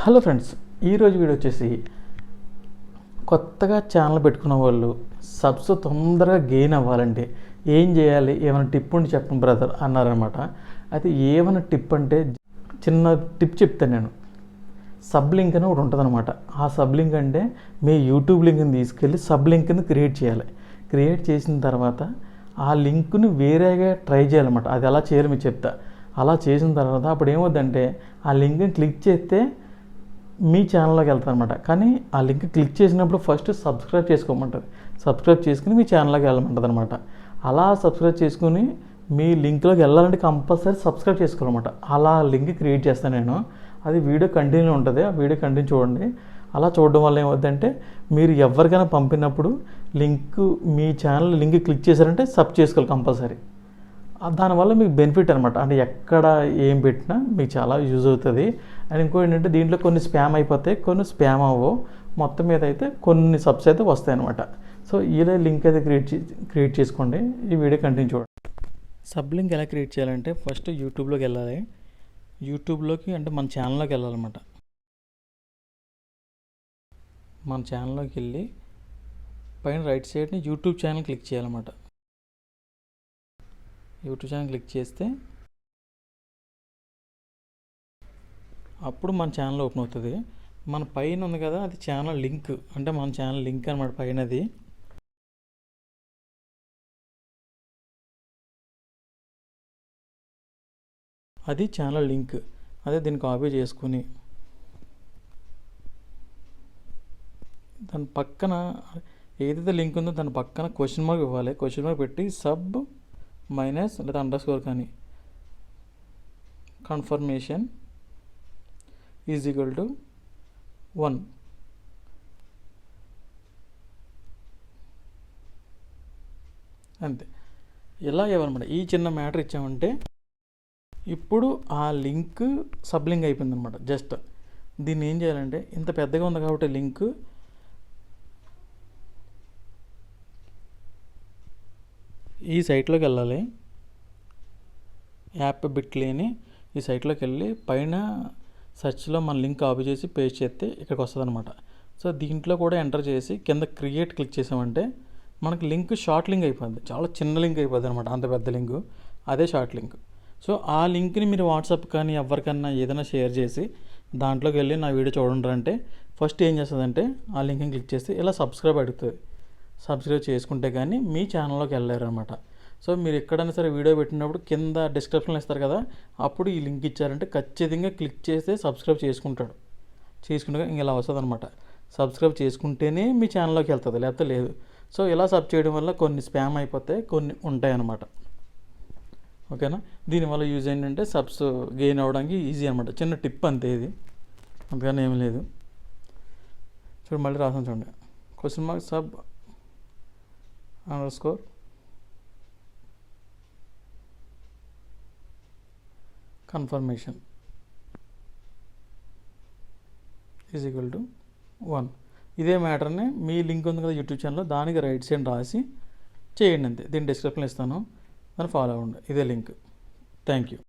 Hello friends, ఈరోజు video వచ్చేసి కొత్తగా ఛానల్ పెట్టుకున్న వాళ్ళు సబ్స్ తొందరగా గెయిన్ అవ్వాలంటే ఏం చేయాలి, ఏమైనా టిప్ ఉండి చెప్పండి బ్రదర్ అన్నారనమాట. అయితే ఏమైనా టిప్ అంటే చిన్న టిప్ చెప్తాను నేను. సబ్ లింక్ అని ఒకటి ఉంటుంది అనమాట. ఆ సబ్ లింక్ అంటే మీ యూట్యూబ్ లింక్ని తీసుకెళ్ళి సబ్ లింక్ని క్రియేట్ చేయాలి. క్రియేట్ చేసిన తర్వాత ఆ లింక్ని వేరేగా ట్రై చేయాలన్నమాట. అది ఎలా చేయాలి మీకు చెప్తా. అలా చేసిన తర్వాత అప్పుడు ఏమవుద్దంటే ఆ లింక్ని క్లిక్ చేస్తే మీ ఛానల్లోకి వెళ్తారు అనమాట. కానీ ఆ లింక్ క్లిక్ చేసినప్పుడు ఫస్ట్ సబ్స్క్రైబ్ చేసుకోమంటుంది. సబ్స్క్రైబ్ చేసుకుని మీ ఛానల్లోకి వెళ్ళమంటుంది అనమాట. అలా సబ్స్క్రైబ్ చేసుకుని మీ లింక్లోకి వెళ్ళాలంటే కంపల్సరీ సబ్స్క్రైబ్ చేసుకోవాలన్నమాట. అలా లింక్ క్రియేట్ చేస్తాను నేను. అది వీడియో కంటిన్యూ ఉంటుంది. ఆ వీడియో కంటిన్యూ చూడండి. అలా చూడడం వల్ల ఏమవుతుందంటే మీరు ఎవరికైనా పంపినప్పుడు లింక్ మీ ఛానల్ లింక్ క్లిక్ చేశారంటే సబ్ చేసుకోవాలి కంపల్సరీ. దానివల్ల మీకు బెనిఫిట్ అనమాట. అంటే ఎక్కడ ఏం పెట్టినా మీకు చాలా యూజ్ అవుతుంది. అండ్ ఇంకో ఏంటంటే దీంట్లో కొన్ని స్పామ్ అయిపోతాయి, కొన్ని స్పామ్ అవ్వవు. మొత్తం మీద అయితే కొన్ని సబ్స్ అయితే వస్తాయి అనమాట. సో ఇలా లింక్ అయితే క్రియేట్ చేసుకోండి. ఈ వీడియో కంటిన్యూ చూడండి. సబ్ లింక్ ఎలా క్రియేట్ చేయాలంటే ఫస్ట్ యూట్యూబ్లోకి వెళ్ళాలి. యూట్యూబ్లోకి అంటే మన ఛానల్లోకి వెళ్ళాలన్నమాట. మన ఛానల్లోకి వెళ్ళి పైన రైట్ సైడ్ని యూట్యూబ్ ఛానల్ క్లిక్ చేయాలన్నమాట. యూట్యూబ్ ఛానల్ క్లిక్ చేస్తే అప్పుడు మన ఛానల్ ఓపెన్ అవుతుంది. మన పైన ఉంది కదా, అది ఛానల్ లింక్, అంటే మన ఛానల్ లింక్ అనమాట. పైనది అది ఛానల్ లింక్. అదే దీన్ని కాపీ చేసుకుని దాని పక్కన ఏదైతే లింక్ ఉందో దాని పక్కన క్వశ్చన్ మార్క్ ఇవ్వాలి. క్వశ్చన్ మార్క్ పెట్టి సబ్ మైనస్ లేదా అండర్ స్కోర్ కానీ కన్ఫర్మేషన్ ఈజ్ ఈక్వల్ టు 1. అంతే. ఇలా ఇవ్వాలన్నమాట. ఈ చిన్న మ్యాటర్ ఇచ్చామంటే ఇప్పుడు ఆ లింక్ సబ్ లింక్ అయిపోయింది అనమాట. జస్ట్ దీన్ని ఏం చేయాలంటే ఇంత పెద్దగా ఉంది కాబట్టి లింక్ ఈ సైట్లోకి వెళ్ళాలి. యాప్ బిట్లీ అని ఈ సైట్లోకి వెళ్ళి పైన సెర్చ్లో మన లింక్ కాపీ చేసి పేస్ట్ చేస్తే ఇక్కడికి వస్తుంది అనమాట. సో దీంట్లో కూడా ఎంటర్ చేసి కింద క్రియేట్ క్లిక్ చేసామంటే మనకి లింక్ షార్ట్ లింక్ అయిపోద్ది. చాలా చిన్న లింక్ అయిపోద్ది అనమాట. అంత పెద్ద లింక్ అదే షార్ట్ లింక్. సో ఆ లింక్ని మీరు వాట్సాప్ కానీ ఎవరికన్నా ఏదైనా షేర్ చేసి దాంట్లోకి వెళ్ళి నా వీడియో చూడండి అంటే ఫస్ట్ ఏం చేస్తుందంటే ఆ లింక్ని క్లిక్ చేస్తే ఇలా సబ్స్క్రైబ్ అడుగుతుంది. సబ్స్క్రైబ్ చేసుకుంటే కానీ మీ ఛానల్లోకి వెళ్ళారు అనమాట. సో మీరు ఎక్కడైనా సరే వీడియో పెట్టినప్పుడు కింద డిస్క్రిప్షన్లో ఇస్తారు కదా, అప్పుడు ఈ లింక్ ఇచ్చారంటే ఖచ్చితంగా క్లిక్ చేస్తే సబ్స్క్రైబ్ చేసుకుంటాడు. చేసుకుంటే ఇంక ఇలా వస్తుంది అనమాట. సబ్స్క్రైబ్ చేసుకుంటేనే మీ ఛానల్లోకి వెళ్తుంది, లేకపోతే లేదు. సో ఇలా సబ్ చేయడం వల్ల కొన్ని స్పామ్ అయిపోతాయి, కొన్ని ఉంటాయి అన్నమాట. ఓకేనా. దీనివల్ల యూజ్ ఏంటంటే సబ్స్ గెయిన్ అవ్వడానికి ఈజీ అనమాట. చిన్న టిప్ అంతే ఇది, అంతగానే ఏమీ లేదు. చూడండి మళ్ళీ రాసాను చూడండి. Question mark sub under score confirmation is equal to 1. ఇదే మ్యాటర్ని మీ లింక్ ఉంది కదా యూట్యూబ్ ఛానల్లో, దానికి రైట్ సైడ్ రాసి చేయండి అంతే. దీన్ని డిస్క్రిప్షన్లో ఇస్తాను, దాన్ని ఫాలో అవ్వండి. ఇదే లింక్. Thank you.